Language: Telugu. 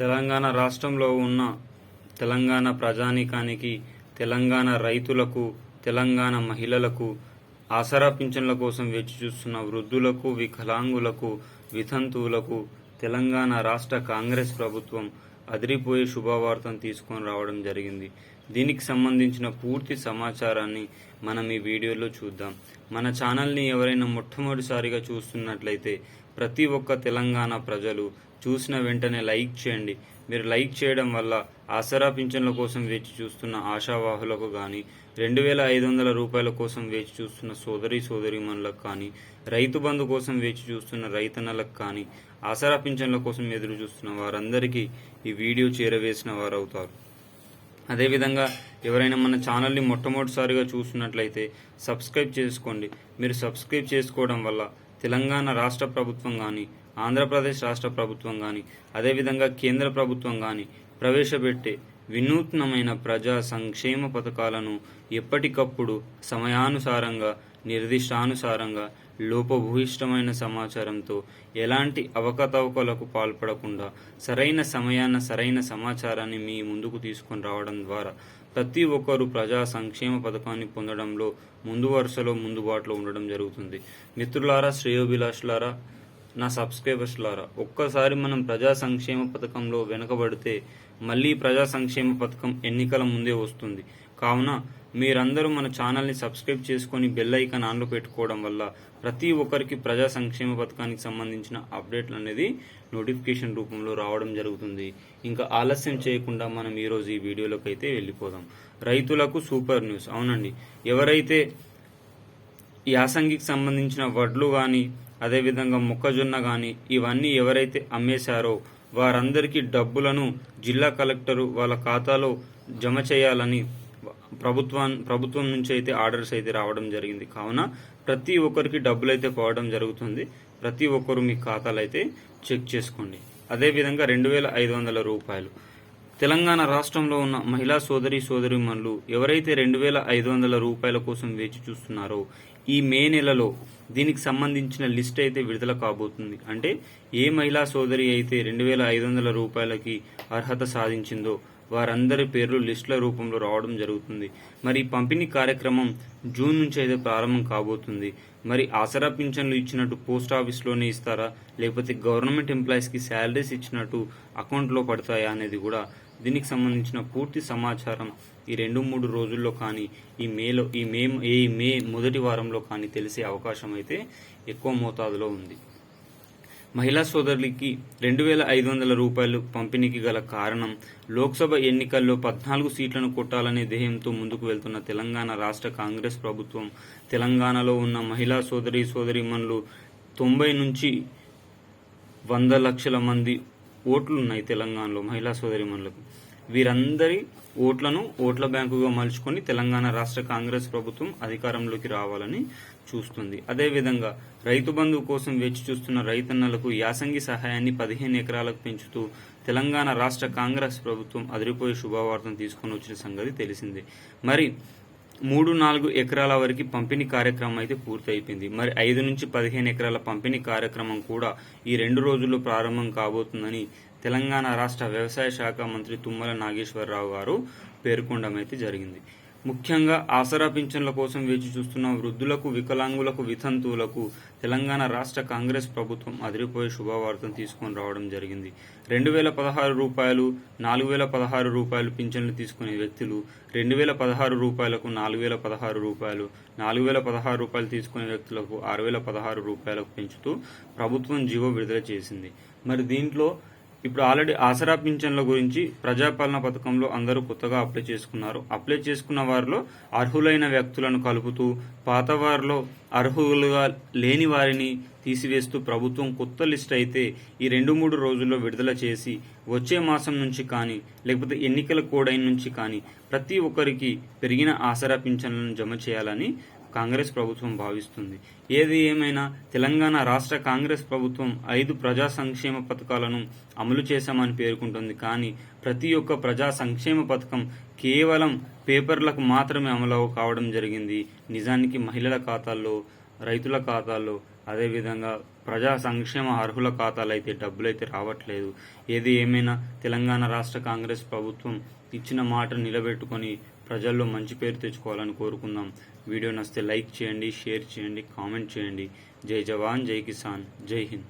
తెలంగాణ రాష్ట్రంలో ఉన్న తెలంగాణ ప్రజానీకానికి, తెలంగాణ రైతులకు, తెలంగాణ మహిళలకు, ఆసరా పింఛన్ల కోసం వేచిచూస్తున్న వృద్ధులకు, వికలాంగులకు, వితంతువులకు తెలంగాణ రాష్ట్ర కాంగ్రెస్ ప్రభుత్వం అదిరిపోయే శుభవార్తను తీసుకొని రావడం జరిగింది. దీనికి సంబంధించిన పూర్తి సమాచారాన్ని మనం ఈ వీడియోలో చూద్దాం. మన ఛానల్ని ఎవరైనా మొట్టమొదటిసారిగా చూస్తున్నట్లయితే ప్రతి ఒక్క తెలంగాణ ప్రజలు చూసిన వెంటనే లైక్ చేయండి. మీరు లైక్ చేయడం వల్ల ఆసరా పింఛన్ల కోసం వేచి చూస్తున్న ఆశావాహులకు కానీ, 2500 రూపాయల కోసం వేచి చూస్తున్న సోదరీమణులకు కానీ, రైతు బంధు కోసం వేచి చూస్తున్న రైతన్నలకు కానీ, ఆసరా పింఛన్ల కోసం ఎదురు చూస్తున్న వారందరికీ ఈ వీడియో చేరవేసిన వారు అవుతారు. అదేవిధంగా ఎవరైనా మన ఛానల్ని మొట్టమొదటిసారిగా చూస్తున్నట్లయితే సబ్స్క్రైబ్ చేసుకోండి. మీరు సబ్స్క్రైబ్ చేసుకోవడం వల్ల తెలంగాణ రాష్ట్ర ప్రభుత్వం కానీ, ఆంధ్రప్రదేశ్ రాష్ట్ర ప్రభుత్వం కానీ, అదేవిధంగా కేంద్ర ప్రభుత్వం కానీ ప్రవేశపెట్టే వినూత్నమైన ప్రజా సంక్షేమ పథకాలను ఎప్పటికప్పుడు సమయానుసారంగా, నిర్దిష్టానుసారంగా, లోపభూయిష్టమైన సమాచారంతో ఎలాంటి అవకతవకలకు పాల్పడకుండా సరైన సమయాన సరైన సమాచారాన్ని మీ ముందుకు తీసుకొని రావడం ద్వారా ప్రతి ఒక్కరూ ప్రజా సంక్షేమ పథకాన్ని పొందడంలో ముందు వరుసలో ముందుబాటులో ఉండడం జరుగుతుంది. మిత్రులారా, శ్రేయోభిలాషులారా, నా సబ్స్క్రైబర్స్లారా, ఒక్కసారి మనం ప్రజా సంక్షేమ పథకంలో వెనుకబడితే మళ్ళీ ప్రజా సంక్షేమ పథకం ఎన్నికల ముందే వస్తుంది. కావున మీరందరూ మన ఛానల్ని సబ్స్క్రైబ్ చేసుకొని బెల్ ఐకాన్ ఆన్లో పెట్టుకోవడం వల్ల ప్రతి ఒక్కరికి ప్రజా సంక్షేమ పథకానికి సంబంధించిన అప్డేట్లు అనేది నోటిఫికేషన్ రూపంలో రావడం జరుగుతుంది. ఇంకా ఆలస్యం చేయకుండా మనం ఈరోజు ఈ వీడియోలోకి అయితే వెళ్ళిపోదాం. రైతులకు సూపర్ న్యూస్. అవునండి, ఎవరైతే యాసంగికి సంబంధించిన వడ్లు కానీ, అదేవిధంగా మొక్కజొన్న కానీ ఇవన్నీ ఎవరైతే అమ్మేశారో వారందరికీ డబ్బులను జిల్లా కలెక్టరు వాళ్ళ ఖాతాలో జమ చేయాలని ప్రభుత్వం నుంచి అయితే ఆర్డర్స్ అయితే రావడం జరిగింది. కావున ప్రతి ఒక్కరికి డబ్బులు అయితే పోవడం జరుగుతుంది. ప్రతి ఒక్కరు మీ ఖాతాలు అయితే చెక్ చేసుకోండి. అదేవిధంగా 2500 రూపాయలు తెలంగాణ రాష్ట్రంలో ఉన్న మహిళా సోదరీమణులు ఎవరైతే 2500 రూపాయల కోసం వేచి చూస్తున్నారో ఈ మే నెలలో దీనికి సంబంధించిన లిస్ట్ అయితే విడుదల కాబోతుంది. అంటే ఏ మహిళా సోదరి అయితే 2500 రూపాయలకి అర్హత సాధించిందో వారందరి పేర్లు లిస్టుల రూపంలో రావడం జరుగుతుంది. మరి పంపిణీ కార్యక్రమం జూన్ నుంచి అయితే ప్రారంభం కాబోతుంది. మరి ఆసరా పింఛన్లు ఇచ్చినట్టు పోస్ట్ ఆఫీస్లోనే ఇస్తారా, లేకపోతే గవర్నమెంట్ ఎంప్లాయీస్కి శాలరీస్ ఇచ్చినట్టు అకౌంట్లో పడతాయా అనేది కూడా దీనికి సంబంధించిన పూర్తి సమాచారం ఈ 2-3 రోజుల్లో కానీ ఈ మే మొదటి వారంలో కానీ తెలిసే అవకాశం అయితే ఎక్కువ మోతాదులో ఉంది. మహిళా సోదరులకి 2500 రూపాయలు పంపిణీకి గల కారణం లోక్సభ ఎన్నికల్లో 14 సీట్లను కొట్టాలనే ధ్యేయంతో ముందుకు వెళ్తున్న తెలంగాణ రాష్ట్ర కాంగ్రెస్ ప్రభుత్వం తెలంగాణలో ఉన్న మహిళా సోదరీమణులు 90 నుంచి 100 లక్షల మంది ఓట్లు ఉన్నాయి తెలంగాణలో మహిళా సోదరీమణులకు. వీరందరి ఓట్లను ఓట్ల బ్యాంకుగా మలుచుకొని తెలంగాణ రాష్ట్ర కాంగ్రెస్ ప్రభుత్వం అధికారంలోకి రావాలని చూస్తుంది. అదేవిధంగా రైతు బంధువు కోసం వేచి చూస్తున్న రైతన్నలకు యాసంగి సహాయాన్ని 15 ఎకరాలకు పెంచుతూ తెలంగాణ రాష్ట్ర కాంగ్రెస్ ప్రభుత్వం అదిరిపోయే శుభవార్తను తీసుకొని వచ్చిన సంగతి తెలిసిందే. మరి 3-4 ఎకరాల వరకు పంపిణీ కార్యక్రమం అయితే పూర్తి అయిపోయింది. మరి 5 నుంచి 15 ఎకరాల పంపిణీ కార్యక్రమం కూడా ఈ 2 రోజుల్లో ప్రారంభం కాబోతుందని తెలంగాణ రాష్ట్ర వ్యవసాయ శాఖ మంత్రి తుమ్మల నాగేశ్వరరావు గారు పేర్కొనడం అయితే జరిగింది. ముఖ్యంగా ఆసరా పింఛన్ల కోసం వేచి చూస్తున్న వృద్ధులకు, వికలాంగులకు, వితంతువులకు తెలంగాణ రాష్ట్ర కాంగ్రెస్ ప్రభుత్వం అదిరిపోయే శుభవార్తను తీసుకొని రావడం జరిగింది. 2016 రూపాయలు, 4016 రూపాయలు పింఛన్లు తీసుకునే వ్యక్తులు 2016 రూపాయలకు 4016 రూపాయలు, 4016 రూపాయలు తీసుకునే వ్యక్తులకు 6016 రూపాయలకు పెంచుతూ ప్రభుత్వం జీవో విడుదల చేసింది. మరి దీంట్లో ఇప్పుడు ఆల్రెడీ ఆసరా పింఛన్ల గురించి ప్రజాపాలన పథకంలో అందరూ కొత్తగా అప్లై చేసుకున్నారు. అప్లై చేసుకున్న వారిలో అర్హులైన వ్యక్తులను కలుపుతూ పాత వారిలో అర్హులుగా లేని వారిని తీసివేస్తూ ప్రభుత్వం కొత్త లిస్ట్ అయితే ఈ 2-3 రోజుల్లో విడుదల చేసి వచ్చే మాసం నుంచి కానీ, లేకపోతే ఎన్నికల కోడ్ నుంచి కానీ ప్రతి ఒక్కరికి పెరిగిన ఆసరా పింఛన్లను జమ చేయాలని కాంగ్రెస్ ప్రభుత్వం భావిస్తుంది. ఏది ఏమైనా తెలంగాణ రాష్ట్ర కాంగ్రెస్ ప్రభుత్వం 5 ప్రజా సంక్షేమ పథకాలను అమలు చేశామని పేర్కొంటుంది. కానీ ప్రతి ఒక్క ప్రజా సంక్షేమ పథకం కేవలం పేపర్లకు మాత్రమే అమలు కావడం జరిగింది. నిజానికి మహిళల ఖాతాల్లో, రైతుల ఖాతాల్లో, అదేవిధంగా ప్రజా సంక్షేమ అర్హుల ఖాతాలైతే డబ్బులైతే రావట్లేదు. ఏది ఏమైనా తెలంగాణ రాష్ట్ర కాంగ్రెస్ ప్రభుత్వం ఇచ్చిన మాట నిలబెట్టుకొని ప్రజల్లో మంచి పేరు తెచ్చుకోవాలని కోరుకుందాం. వీడియో నచ్చితే లైక్ చేయండి, షేర్ చేయండి, కామెంట్ చేయండి. జై జవాన్, జై కిసాన్, జై హింద్.